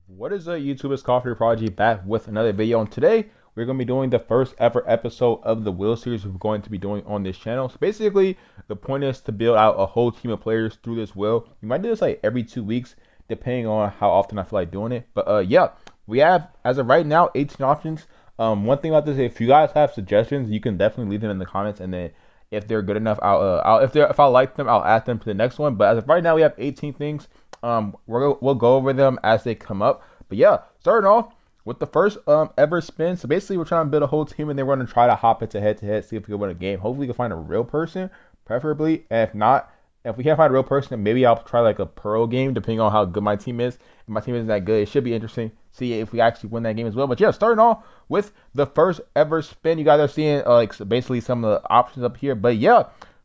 What is up, YouTube? It's Coffee Prodigy back with another video, and today we're going to be doing the first ever episode of the Wheel series we're going to be doing on this channel. So basically, the point is to build out a whole team of players through this wheel. We might do this like every 2 weeks, depending on how often I feel like doing it. But yeah, we have, as of right now, 18 options. One thing about this, if you guys have suggestions, you can definitely leave them in the comments, and then if they're good enough, if I like them, I'll add them to the next one. But as of right now, we have 18 things. We'll go over them as they come up. But yeah, starting off with the first ever spin. So basically, we're trying to build a whole team, and then we're going to try to hop into head-to-head, see if we can win a game. Hopefully, we can find a real person, preferably. And if not, if we can't find a real person, then maybe I'll try like a Pearl game, depending on how good my team is. If my team isn't that good, it should be interesting. See if we actually win that game as well. But yeah, starting off with the first ever spin. You guys are seeing basically some of the options up here. But yeah,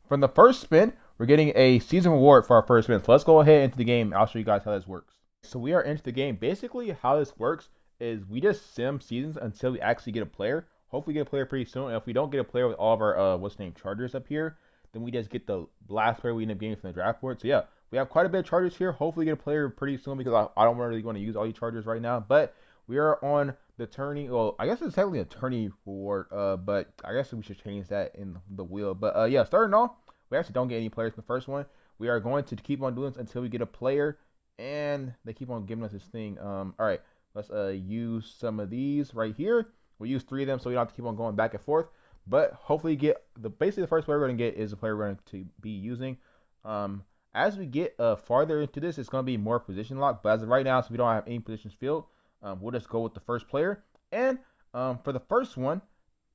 from the first spin, we're getting a season reward for our first spin. So let's go ahead into the game. I'll show you guys how this works. So we are into the game. Basically, how this works is we just sim seasons until we actually get a player. Hopefully get a player pretty soon. And if we don't get a player with all of our chargers up here, then we just get the last player we end up getting from the draft board. So yeah, we have quite a bit of chargers here. Hopefully get a player pretty soon, because I don't really want to use all these chargers right now. But we are on the tourney. Well, I guess it's technically a tourney reward, but I guess we should change that in the wheel. But yeah, starting off, we actually don't get any players in the first one. We are going to keep on doing this until we get a player, and they keep on giving us this thing. All right, let's use some of these right here. We'll use 3 of them, so we don't have to keep on going back and forth. But hopefully get basically the first player we're going to get is the player we're going to be using. As we get farther into this, it's going to be more position lock. But as of right now, so we don't have any positions filled, we'll just go with the first player. And for the first one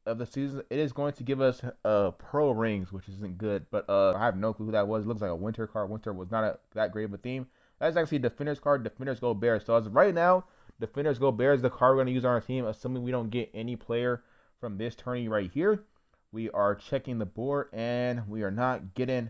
of the season, it is going to give us Pearl Rings, which isn't good. But I have no clue who that was. It looks like a Winter card. Winter was not that great of a theme. That's actually Defender's card. Defenders Go Bears. So as of right now, Defenders Go Bears is the card we're going to use on our team, assuming we don't get any player from this tourney right here. We are checking the board, and we are not getting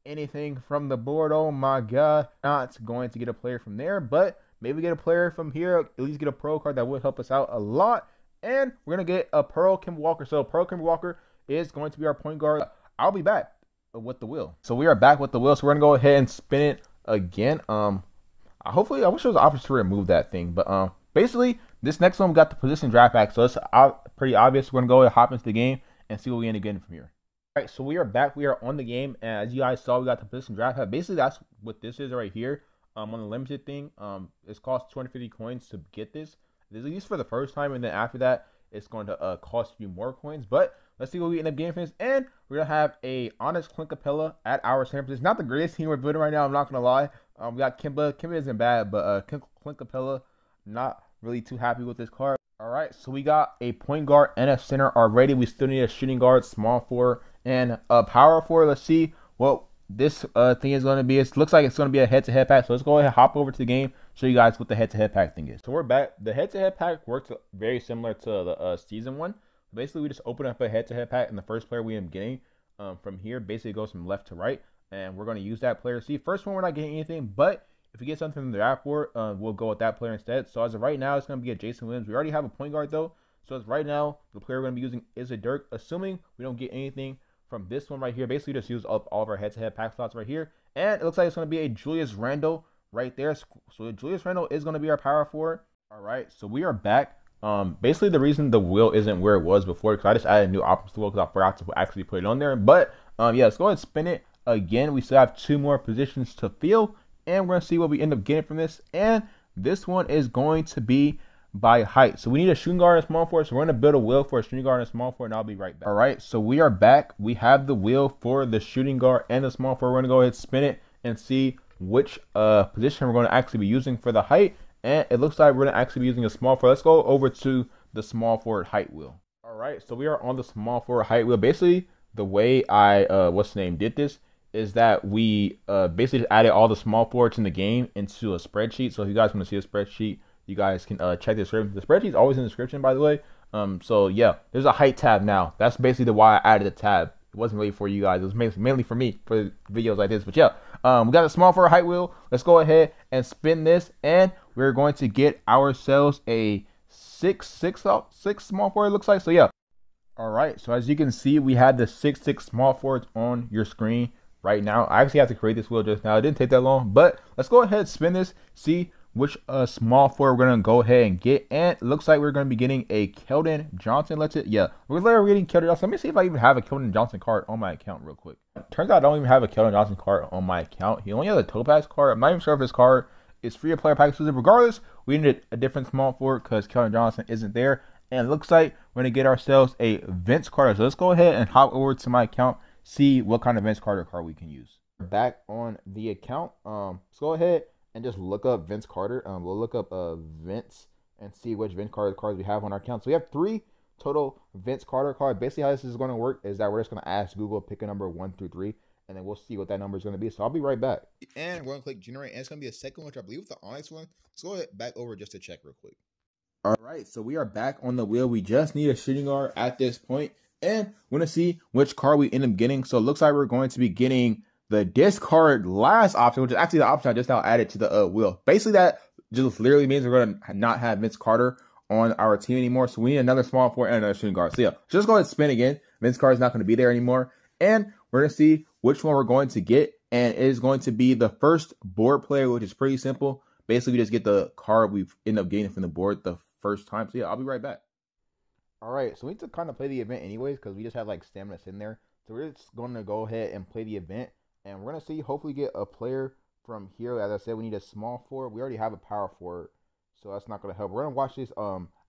anything from the board. Oh my god, not going to get a player from there, but maybe get a player from here, at least get a Pro card that would help us out a lot. And we're going to get a Pearl Kemba Walker. So Pearl Kemba Walker is going to be our point guard. I'll be back with the wheel. So we are back with the wheel, so we're going to go ahead and spin it again. Hopefully, I wish there was an option to remove that thing, but basically, this next one we got the position draft back, so it's pretty obvious. We're gonna go ahead and hop into the game and see what we end up getting from here. All right, so we are back. We are on the game, and as you guys saw, we got the position draft pack. Basically, that's what this is right here. On the limited thing, it's cost 250 coins to get this. This is at least for the first time, and then after that, it's going to cost you more coins. But let's see what we end up getting from this. And we're gonna have a Honest Clint Capella at our center position. Not the greatest team we're building right now, I'm not gonna lie. We got Kemba. Kemba isn't bad, but Clint Capella, not really too happy with this card. All right, so we got a point guard and a center already. We still need a shooting guard, small forward, and a power forward. Let's see what this thing is going to be. It looks like it's going to be a head-to-head pack. So let's go ahead and hop over to the game, show you guys what the head-to-head pack thing is. So we're back. The head-to-head pack works very similar to the season one. Basically, we just open up a head-to-head pack, and the first player we end up getting from here basically goes from left to right. And we're going to use that player. See, first one, we're not getting anything, but if we get something from the draft board, we'll go with that player instead. So as of right now, it's going to be a Jason Williams. We already have a point guard, though. So as of right now, the player we're going to be using is a Dirk, assuming we don't get anything from this one right here. Basically, just use up all of our head-to-head pack slots right here. And it looks like it's going to be a Julius Randle right there. So Julius Randle is going to be our power forward. All right, so we are back. Basically, the reason the wheel isn't where it was before, because I just added new options to the wheel because I forgot to actually put it on there. But yeah, let's go ahead and spin it again. We still have 2 more positions to fill, and we're gonna see what we end up getting from this. And this one is going to be by height. So we need a shooting guard and a small forward. So we're gonna build a wheel for a shooting guard and a small forward, and I'll be right back. All right, so we are back. We have the wheel for the shooting guard and the small forward. We're gonna go ahead and spin it and see which position we're gonna actually be using for the height. And it looks like we're gonna actually be using a small forward. Let's go over to the small forward height wheel. All right, so we are on the small forward height wheel. Basically, the way I did this is that we basically just added all the small forwards in the game into a spreadsheet. So if you guys want to see a spreadsheet, you guys can check the description. The spreadsheet is always in the description, by the way. So yeah, there's a height tab now. That's basically why I added the tab. It wasn't really for you guys. It was mainly for me for videos like this. But yeah, we got a small forward height wheel. Let's go ahead and spin this, and we're going to get ourselves a 6'6" small forward. It looks like. So yeah. All right. So as you can see, we had the 6'6" small forwards on your screen right now. I actually have to create this wheel just now. It didn't take that long, but let's go ahead and spin this, see which small forward we're gonna go ahead and get, and it looks like we're gonna be getting a Keldon Johnson. We're getting Keldon Johnson. Let me see if I even have a Keldon Johnson card on my account real quick. Turns out I don't even have a Keldon Johnson card on my account. He only has a Topaz card. I'm not even sure if his card is free to player pack exclusive. Regardless, we needed a different small forward because Keldon Johnson isn't there. And it looks like we're gonna get ourselves a Vince Carter. So let's go ahead and hop over to my account, see what kind of Vince Carter card we can use. Back on the account. Let's go ahead and just look up Vince Carter. We'll look up Vince and see which Vince Carter cards we have on our account. So we have 3 total Vince Carter cards. Basically, how this is going to work is that we're just going to ask Google pick a number 1 through 3, and then we'll see what that number is going to be. So I'll be right back. And we're going to click generate, and it's going to be a second, which I believe is the Onyx one. Let's go ahead back over just to check real quick. All right, so we are back on the wheel. We just need a shooting guard at this point, and we're going to see which card we end up getting. So it looks like we're going to be getting the discard last option, which is actually the option I just now added to the wheel. Basically, that just literally means we're going to not have Vince Carter on our team anymore. So we need another small forward and another shooting guard. So yeah, just go ahead and spin again. Vince Carter is not going to be there anymore. And we're going to see which one we're going to get. And it is going to be the first board player, which is pretty simple. Basically, we just get the card we've ended up getting from the board the first time. So yeah, I'll be right back. All right, so we need to kind of play the event anyways because we just have like stamina in there. So we're just going to go ahead and play the event. And we're going to see, hopefully get a player from here. As I said, we need a small forward. We already have a power forward, so that's not going to help. We're going to watch this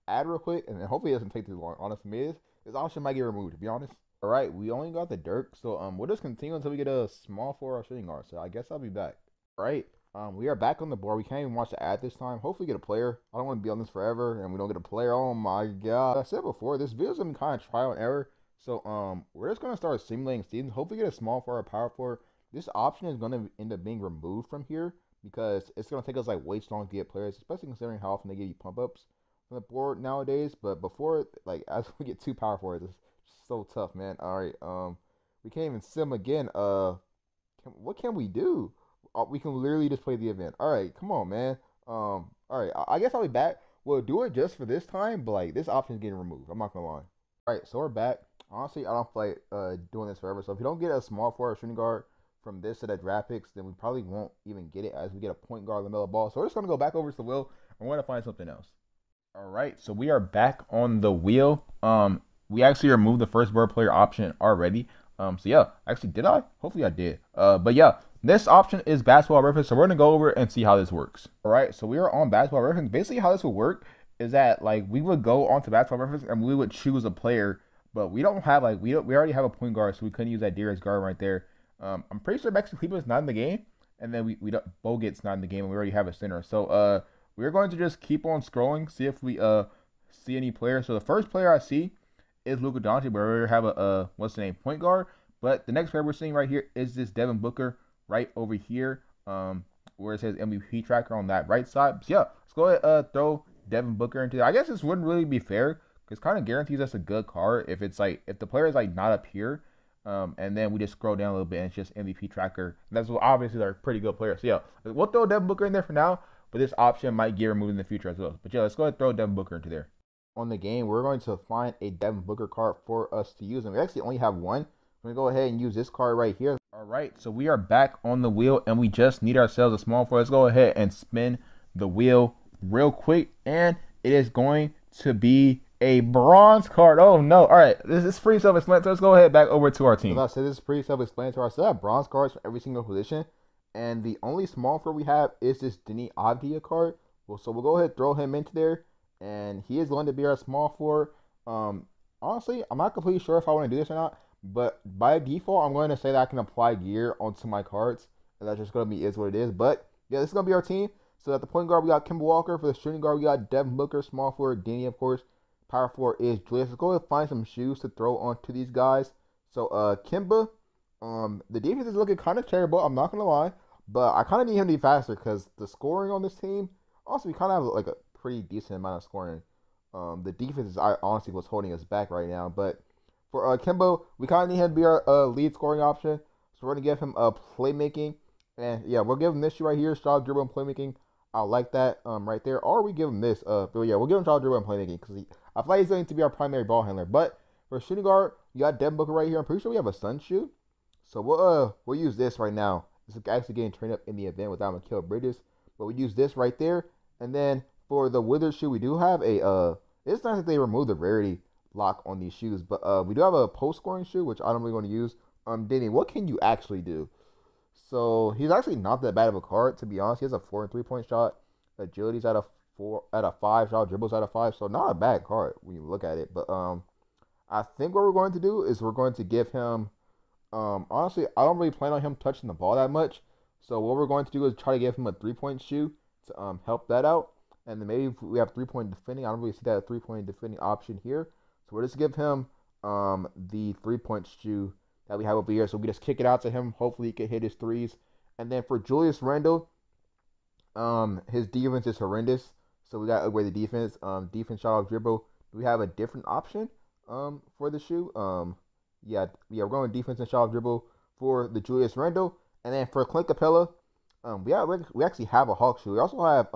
ad real quick, and then hopefully it doesn't take too long. Honestly, this option might get removed, to be honest. All right, we only got the Dirk, so we'll just continue until we get a small forward or shooting guard. So I guess I'll be back. All right, we are back on the board. We can't even watch the ad this time. Hopefully get a player. I don't want to be on this forever, and we don't get a player. Oh my god. Like I said before, this video's going to be kind of trial and error. So we're just going to start simulating seasons. Hopefully get a small forward, power forward. This option is going to end up being removed from here because it's going to take us like way too long to get players, especially considering how often they give you pump ups from the board nowadays. But before, like, as we get 2 power forwards, it's so tough, man. All right, we can't even sim again. What can we do? We can literally just play the event. All right, come on, man. All right, I guess I'll be back. We'll do it just for this time, but like this option is getting removed. I'm not gonna lie. All right, so we're back. Honestly, I don't feel like doing this forever. So if you don't get a small forward shooting guard from this set of draft picks, then we probably won't even get it as we get a point guard in the middle of the ball. So we're just going to go back over to the wheel and we're going to find something else. All right, so we are back on the wheel. We actually removed the first board player option already. So yeah, actually, did I? Hopefully I did. But yeah, this option is Basketball Reference. So we're going to go over and see how this works. All right, so we are on Basketball Reference. Basically how this would work is that like we would go onto Basketball Reference and we would choose a player, but we don't have like, we already have a point guard, so we couldn't use that Darius Garland right there. I'm pretty sure Maxi Kleber's not in the game, and then we don't, Bogut's not in the game, and we already have a center. So we're going to just keep on scrolling, see if we see any players. So the first player I see is Luka Doncic, but we already have a what's the name, point guard. But the next player we're seeing right here is this Devin Booker right over here, where it says MVP tracker on that right side. So yeah, let's go ahead throw Devin Booker into there. I guess this wouldn't really be fair because kind of guarantees us a good card if it's like if the player is like not up here. And then we just scroll down a little bit and it's just MVP tracker. That's obviously they're pretty good players. So yeah, we'll throw Devin Booker in there for now, but this option might get removed in the future as well. But yeah, let's go ahead and throw Devin Booker into there. On the game, we're going to find a Devin Booker card for us to use, and we actually only have one. We're going to go ahead and use this card right here. All right, so we are back on the wheel, and we just need ourselves a small forward. Let's go ahead and spin the wheel real quick, and it is going to be a bronze card. Oh no! All right, this is pretty self-explanatory. Let's go ahead back over to our team. As I said, this is pretty self-explanatory. So I have bronze cards for every single position, and the only small forward we have is this Deni Avdija card. Well, so we'll go ahead and throw him into there, and he is going to be our small forward. Honestly, I'm not completely sure if I want to do this or not, but by default, I'm going to say that I can apply gear onto my cards, and that's just going to be is what it is. But yeah, this is going to be our team. So at the point guard, we got Kemba Walker. For the shooting guard, we got Devin Booker. Small forward, Deni, of course. Power forward is Julius. Let's go ahead and find some shoes to throw onto these guys. So Kemba, the defense is looking kind of terrible. I'm not gonna lie, but I kind of need him to be faster because the scoring on this team. Also, we kind of have like a pretty decent amount of scoring. The defense is honestly what's holding us back right now. But for Kemba, we kind of need him to be our lead scoring option. So we're gonna give him playmaking, and yeah, we'll give him this right here, shot, dribble, and playmaking. I like that right there. Or we give him this. But yeah, we'll give him shot, dribble, and playmaking because I feel like he's going to be our primary ball handler. But for shooting guard, you got Devin Booker right here. I'm pretty sure we have a Sun shoe. So we'll use this right now. This is actually getting trained up in the event without Mikal Bridges. But we use this right there. And then for the Wizard shoe, we do have a it's nice that they removed the rarity lock on these shoes, but we do have a post scoring shoe, which I don't really want to use. Denny, what can you actually do? So he's actually not that bad of a card, to be honest. He has a 4 and 3 point shot. Agility's at a 4 out of 5. Shot dribbles out of 5. So not a bad card when you look at it. But I think what we're going to do is we're going to give him honestly, I don't really plan on him touching the ball that much. So what we're going to do is try to give him a 3 point shoe to help that out. And then maybe if we have 3 point defending. I don't really see that 3 point defending option here. So we'll just give him the 3 point shoe that we have over here. So we just kick it out to him. Hopefully he can hit his threes. And then for Julius Randle, his defense is horrendous. So we got to upgrade the defense. Defense shot off dribble. Do we have a different option for the shoe? Yeah, we're going defense and shot off dribble for the Julius Randle. And then for Clint Capella, we actually have a Hawk shoe. We also have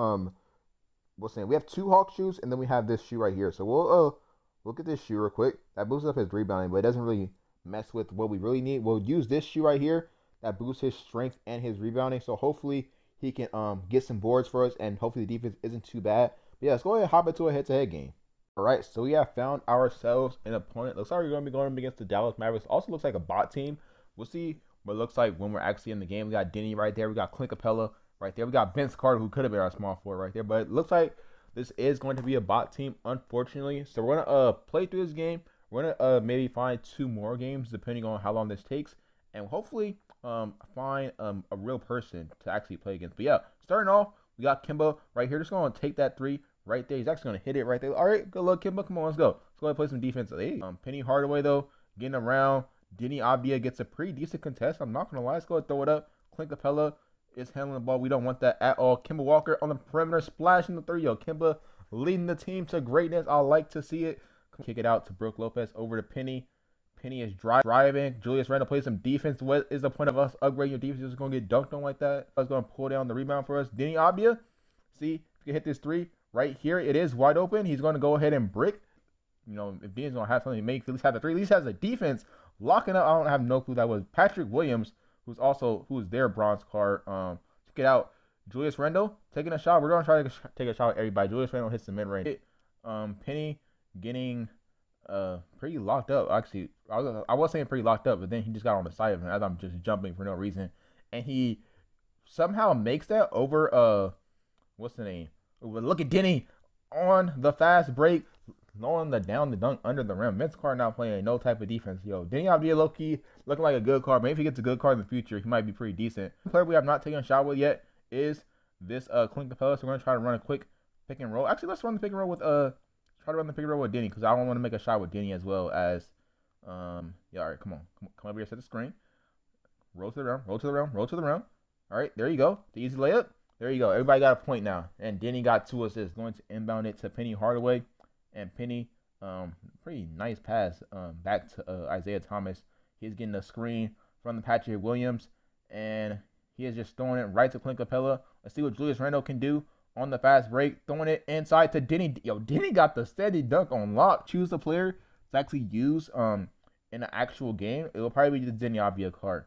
we have 2 Hawk shoes, and then we have this shoe right here. So we'll look at this shoe real quick. That boosts up his rebounding, but it doesn't really mess with what we really need. We'll use this shoe right here that boosts his strength and his rebounding. So hopefully he can get some boards for us, and hopefully the defense isn't too bad. But yeah, let's go ahead and hop into a head-to-head game. All right, so we have found ourselves an opponent. Looks like we're going to be going up against the Dallas Mavericks. Also looks like a bot team. We'll see what it looks like when we're actually in the game. We got Denny right there. We got Clint Capella right there. We got Vince Carter, who could have been our small forward right there. But it looks like this is going to be a bot team, unfortunately. So we're going to play through this game. We're going to maybe find 2 more games, depending on how long this takes. And hopefully find a real person to actually play against. But yeah, starting off, we got Kemba right here. Just going to take that 3 right there. He's actually going to hit it right there. All right, good luck, Kemba. Come on, let's go. Let's go ahead and play some defense. Hey, Penny Hardaway, though, getting around. Denny Avdia gets a pretty decent contest. I'm not going to lie. Let's go ahead and throw it up. Clint Capella is handling the ball. We don't want that at all. Kemba Walker on the perimeter, splashing the 3. Yo, Kemba leading the team to greatness. I like to see it. Kick it out to Brook Lopez over to Penny. Penny is driving. Julius Randle plays some defense. What is the point of us upgrading your defense? You're just going to get dunked on like that. I was going to pull down the rebound for us. Denny Avdia, see if you can hit this 3 right here. It is wide open. He's going to go ahead and brick. You know, if Denny's going to have something to make, at least have the 3. At least has a defense locking up. I don't have no clue that was Patrick Williams, who's their bronze card. Check it out. Julius Randle taking a shot. We're going to try to take a shot with everybody. Julius Randle hits the mid-range. Penny getting pretty locked up. Actually, I was saying pretty locked up, but then he just got on the side of him as I'm just jumping for no reason. And he somehow makes that over, what's the name? Look at Denny on the fast break, knowing the down the dunk under the rim. Vince Carter not playing no type of defense. Yo, Denny Avdia low-key looking like a good card. Maybe if he gets a good card in the future, he might be pretty decent. The player we have not taken a shot with yet is this Clint Capella. So we're going to try to run a quick pick and roll. Actually, let's run the pick and roll with try to run the pick and roll with Denny, because I don't want to make a shot with Denny as well as yeah, all right, come over here, set the screen. Roll to the rim, roll to the rim, roll to the rim. All right, there you go. The easy layup. There you go. Everybody got a point now. And Denny got 2 assists. Going to inbound it to Penny Hardaway. And Penny, pretty nice pass back to Isaiah Thomas. He's getting a screen from the Patrick Williams. And he is just throwing it right to Clint Capella. Let's see what Julius Randle can do on the fast break. Throwing it inside to Denny. Yo, Denny got the steady dunk on lock. Choose the player to actually use in an actual game. It will probably be the Denny Avdia card.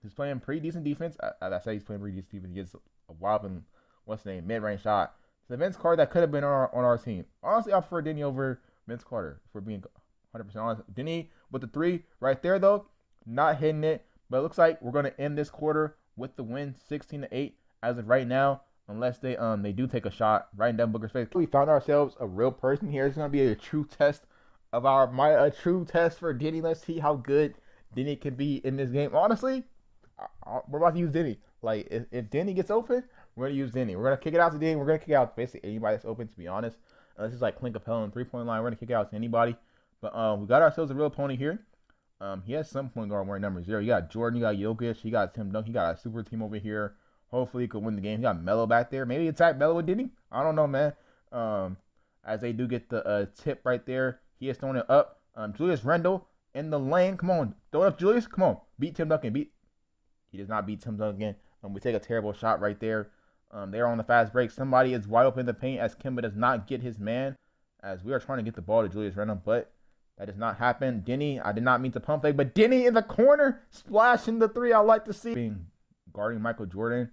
He's playing pretty decent defense. I say he's playing pretty decent defense. He gets a whopping, what's the name, mid-range shot. It's a Vince Carter that could have been on our team. Honestly, I prefer Denny over Vince Carter, for being 100% honest. Denny with the 3 right there, though, not hitting it. But it looks like we're going to end this quarter with the win, 16-8 as of right now, unless they do take a shot right in Devin Booker's face. We found ourselves a real person here. It's going to be a true test of a true test for Denny. Let's see how good Denny can be in this game. Honestly, we're about to use Denny. Like, if Denny gets open, we're going to use Denny. We're going to kick it out to Denny. We're going to kick it out to basically anybody that's open, to be honest. Unless it's like Clint Capella on 3-point line, we're going to kick it out to anybody. But we got ourselves a real opponent here. He has some point guard wearing number 0. You got Jordan, you got Jokic, you got Tim Duncan, you got a super team over here. Hopefully he could win the game. You got Melo back there. Maybe attack Melo with Denny. I don't know, man. As they do get the tip right there. He is throwing it up. Julius Randle in the lane. Come on. Throw it up, Julius. Come on. Beat Tim Duncan. He does not beat Tim Duncan. We take a terrible shot right there. They're on the fast break. Somebody is wide open in the paint as Kemba does not get his man. As we are trying to get the ball to Julius Randle, but that does not happen. Denny, I did not mean to pump fake, but Denny in the corner, splashing the 3. I like to see. Guarding Michael Jordan.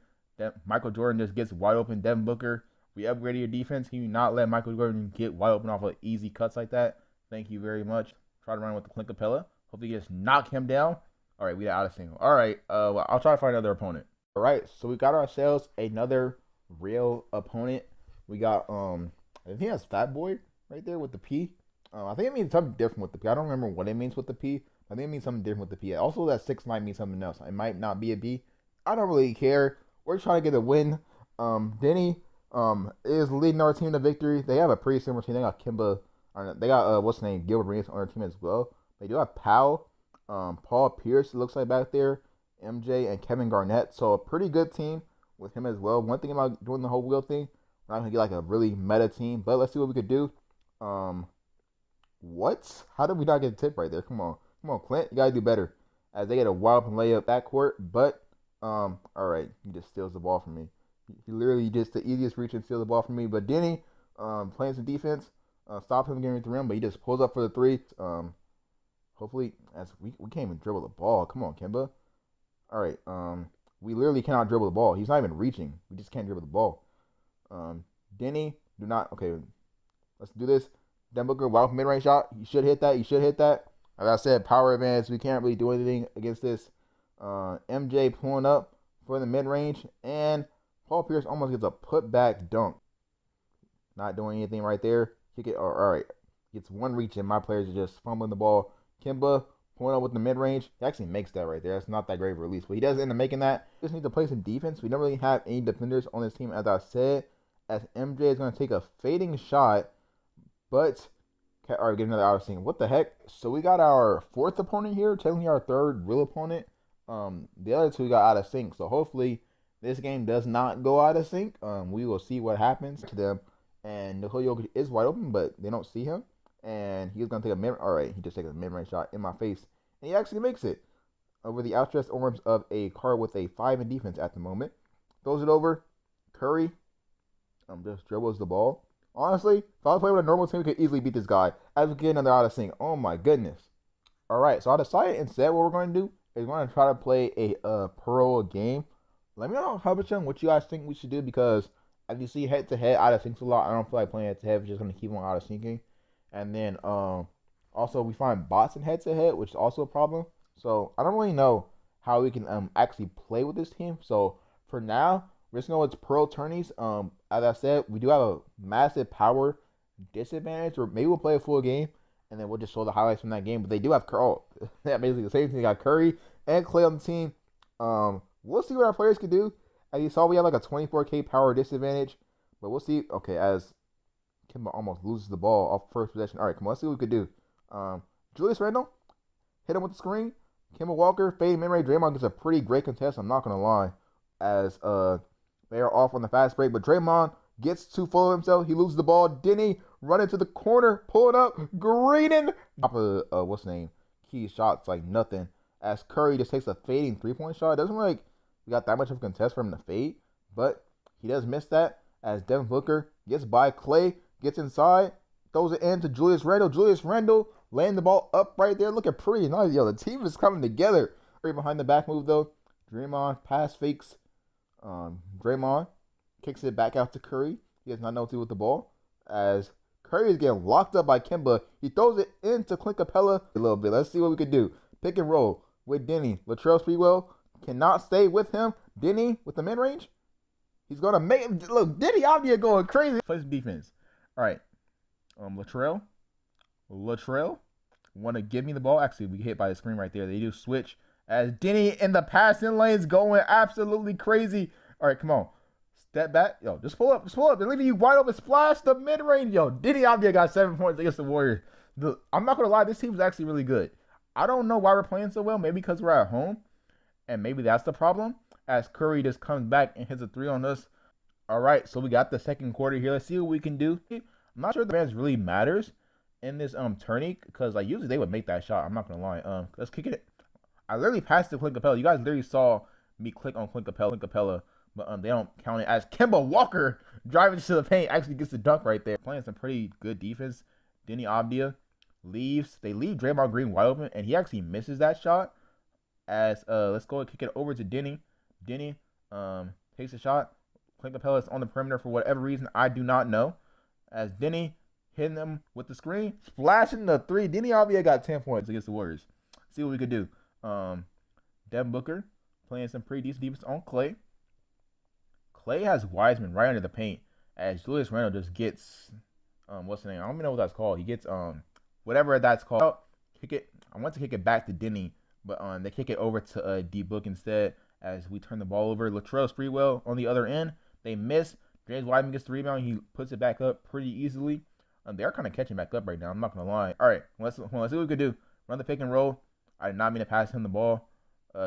Michael Jordan just gets wide open. Devin Booker We upgraded your defense. Can you not let Michael Jordan get wide open off of easy cuts like that? Thank you very much. Try to run with the Clint Capella. Hopefully you just knock him down. All right, we got out of single. All right, well, I'll try to find another opponent. All right, so we got ourselves another real opponent. We got, I think that's Fat Boy right there with the P. I think it means something different with the P. I don't remember what it means with the P. I think it means something different with the P. Also, that 6 might mean something else. It might not be a B. I don't really care. We're trying to get a win. Denny is leading our team to victory. They have a pretty similar team. They got Kimba. They got what's his name, Gilbert Arenas on their team as well. They do have Powell, Paul Pierce. It looks like back there, MJ and Kevin Garnett. So a pretty good team with him as well. One thing about doing the whole wheel thing, we're not gonna get like a really meta team, but let's see what we could do. What? How did we not get a tip right there? Come on, Clint, you gotta do better. As they get a wild open layup backcourt, but all right, he just steals the ball from me. He literally just the easiest reach and steals the ball from me. But Denny, playing some defense, stop him getting to the rim, but he just pulls up for the 3. Hopefully, as we can't even dribble the ball. Come on, Kimba. All right, we literally cannot dribble the ball. He's not even reaching. We just can't dribble the ball. Denny, do not. Okay, let's do this. Devin Booker, wild mid-range shot. You should hit that. Like I said, power advantage. We can't really do anything against this. MJ pulling up for the mid-range, and Paul Pierce almost gets a put-back dunk. Not doing anything right there. Kick it. All right. Gets one reach, and my players are just fumbling the ball. Kimba pulling up with the mid-range. He actually makes that right there. That's not that great of a release, but he does end up making that. Just need to play some defense. We don't really have any defenders on this team, as I said, as MJ is going to take a fading shot, but all right, get another out of sync. What the heck? So we got our 4th opponent here, technically our 3rd real opponent. The other 2 got out of sync, so hopefully this game does not go out of sync. We will see what happens to them. And Nikola Jokic is wide open, but they don't see him. And he's going to take a mid. All right, he just takes a mid-range shot in my face. And he actually makes it over the outstretched arms of a card with a 5 in defense at the moment. Throws it over. Curry just dribbles the ball. Honestly, if I was playing with a normal team, we could easily beat this guy. As we get another out of sync. Oh, my goodness. All right, so I decided instead what we're going to do is we're going to try to play a pro game. Let me know how much what you guys think we should do, because as you see head-to-head, out of syncs a lot. I don't feel like playing head-to-head. We're just going to keep on out of syncing. And then also we find bots in head-to-head, which is also a problem. So I don't really know how we can actually play with this team. So for now, we're just going with pro tourneys. As I said, we do have a massive power disadvantage, or maybe we'll play a full game and then we'll just show the highlights from that game. But they do have Curry. Yeah, basically the same thing. They got Curry and Clay on the team. We'll see what our players can do. As you saw, we have like a 24K power disadvantage, but we'll see. Okay, as Kimba almost loses the ball off first possession. All right, come on, let's see what we could do. Julius Randle hit him with the screen. Kimba Walker fade mid-range. Draymond gets a pretty great contest. I'm not gonna lie, as they are off on the fast break, but Draymond gets too full of himself. He loses the ball. Denny running to the corner, pulling up, Greening. Top of what's the name? Key shots like nothing. As Curry just takes a fading 3-point shot. It doesn't look like we got that much of a contest for him to fade, but he does miss that. As Devin Booker gets by Clay, gets inside, throws it in to Julius Randle. Julius Randle laying the ball up right there, looking pretty nice. Yo, the team is coming together. Right behind the back move though. Draymond pass fakes. Draymond kicks it back out to Curry. He does not know what to do with the ball. As Curry is getting locked up by Kimba, he throws it into Clint Capella a little bit. Let's see what we can do. Pick and roll with Denny. Latrell Sprewell cannot stay with him. Denny with the mid-range. He's going to make him. Look, Denny out here going crazy. Play some defense. All right. Latrell want to give me the ball. Actually, we get hit by the screen right there. They do switch. As Denny in the passing lanes going absolutely crazy. All right, come on. Step back. Yo, just pull up. They're leaving you wide open. Splash the mid-range. Yo, Denny out there got 7 points against the Warriors. I'm not going to lie. This team's actually really good. I don't know why we're playing so well. Maybe because we're at home. And maybe that's the problem. As Curry just comes back and hits a 3 on us. All right, so we got the second quarter here. Let's see what we can do. I'm not sure the advance really matters in this tourney, because like usually they would make that shot. I'm not gonna lie. Let's kick it. I literally passed to Clint Capella. You guys literally saw me click on Clint Capella, but they don't count it. As Kimba Walker driving to the paint actually gets the dunk right there. Playing some pretty good defense. Denny Avdia leaves. They leave Draymond Green wide open, and he actually misses that shot. As let's go and kick it over to Denny. Denny takes a shot. Clint Capella is on the perimeter for whatever reason I do not know. As Denny hitting them with the screen, splashing the three. Denny Avdia got 10 points against the Warriors. See what we could do. Devin Booker playing some pretty decent defense on Klay. Klay has Wiseman right under the paint as Julius Randle just gets what's the name? I don't even know what that's called. He gets whatever that's called. Kick it. I want to kick it back to Denny, but they kick it over to D Book instead as we turn the ball over. Latrell Sprewell on the other end. They miss. James Wiseman gets the rebound. He puts it back up pretty easily. They're kind of catching back up right now. I'm not gonna lie. All right, let's see what we could do. Run the pick and roll. I did not mean to pass him the ball.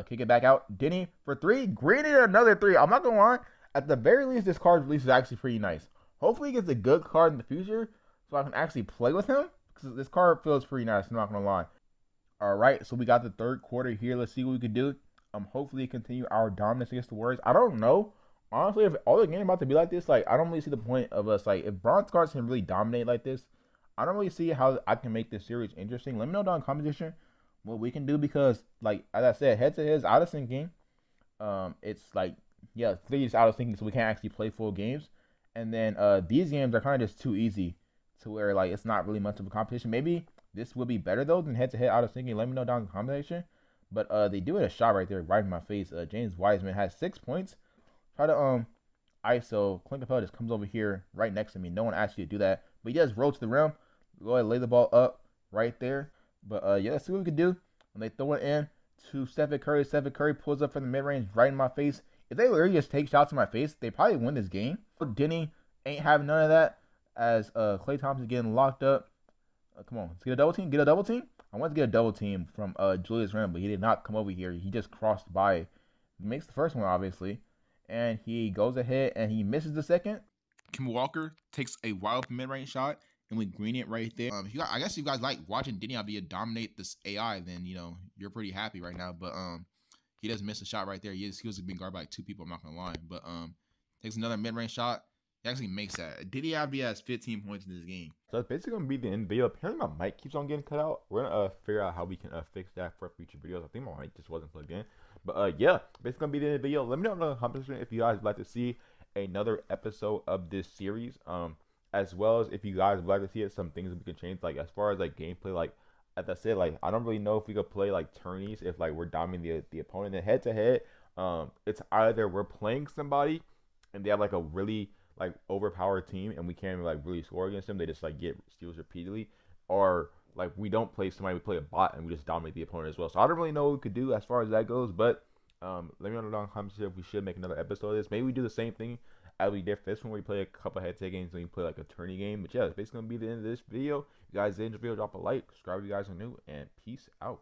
Kick it back out. Denny for three. Graded another three. I'm not gonna lie. At the very least, this card release is actually pretty nice. Hopefully, he gets a good card in the future so I can actually play with him because this card feels pretty nice. I'm not gonna lie. All right, so we got the third quarter here. Let's see what we could do. Hopefully continue our dominance against the Warriors. I don't know. Honestly, if all the game about to be like this, like I don't really see the point of us. Like if bronze cards can really dominate like this, I don't really see how I can make this series interesting. Let me know down in the comment section what we can do because, like as I said, head to head is out of syncing. It's like yeah, 3 is out of syncing, so we can't actually play full games. And then these games are kind of just too easy to where like it's not really much of a competition. Maybe this would be better though than head to head out of syncing. Let me know down in the comment section. But they do it a shot right there, right in my face. James Wiseman has 6 points. Try to ISO. Clint Capella just comes over here right next to me. No one asked you to do that. But he does roll to the rim. Go ahead, lay the ball up right there. But yeah, let's see what we can do. When they throw it in to Stephen Curry. Stephen Curry pulls up from the mid-range right in my face. If they literally just take shots in my face, they probably win this game. Denny ain't having none of that as Klay Thompson getting locked up. Come on, let's get a double team. Get a double team. I want to get a double team from Julius Randle, but he did not come over here. He just crossed by. He makes the first one, obviously. And he goes ahead and he misses the second. Kemba Walker takes a wild mid-range shot, and we green it right there. I guess if you guys like watching Denny Avdia dominate this AI, then, you know, you're pretty happy right now. But he does miss a shot right there. He was being guarded by 2 people, I'm not going to lie. But takes another mid-range shot. He actually makes that. Denny Avdia has 15 points in this game. So that's basically going to be the end video. Apparently my mic keeps on getting cut out. We're going to figure out how we can fix that for future videos. I think my mic just wasn't plugged in. But yeah, basically going to be the end of the video. Let me know in the comment section if you guys would like to see another episode of this series. As well as if you guys would like to see it, some things we can change. Like as far as like gameplay, like as I said, like I don't really know if we could play like tourneys if like we're dominating the opponent. And head to head, it's either we're playing somebody and they have like a really like overpowered team and we can't like really score against them. They just like get steals repeatedly, or like we don't play somebody, we play a bot and we just dominate the opponent as well. So I don't really know what we could do as far as that goes, but let me know in the comments if we should make another episode of this. Maybe we do the same thing as we did first when we play a couple head-to-head games and we play like a tourney game. But yeah, it's basically gonna be the end of this video. If you guys enjoyed the video, drop a like, subscribe if you guys are new, and peace out.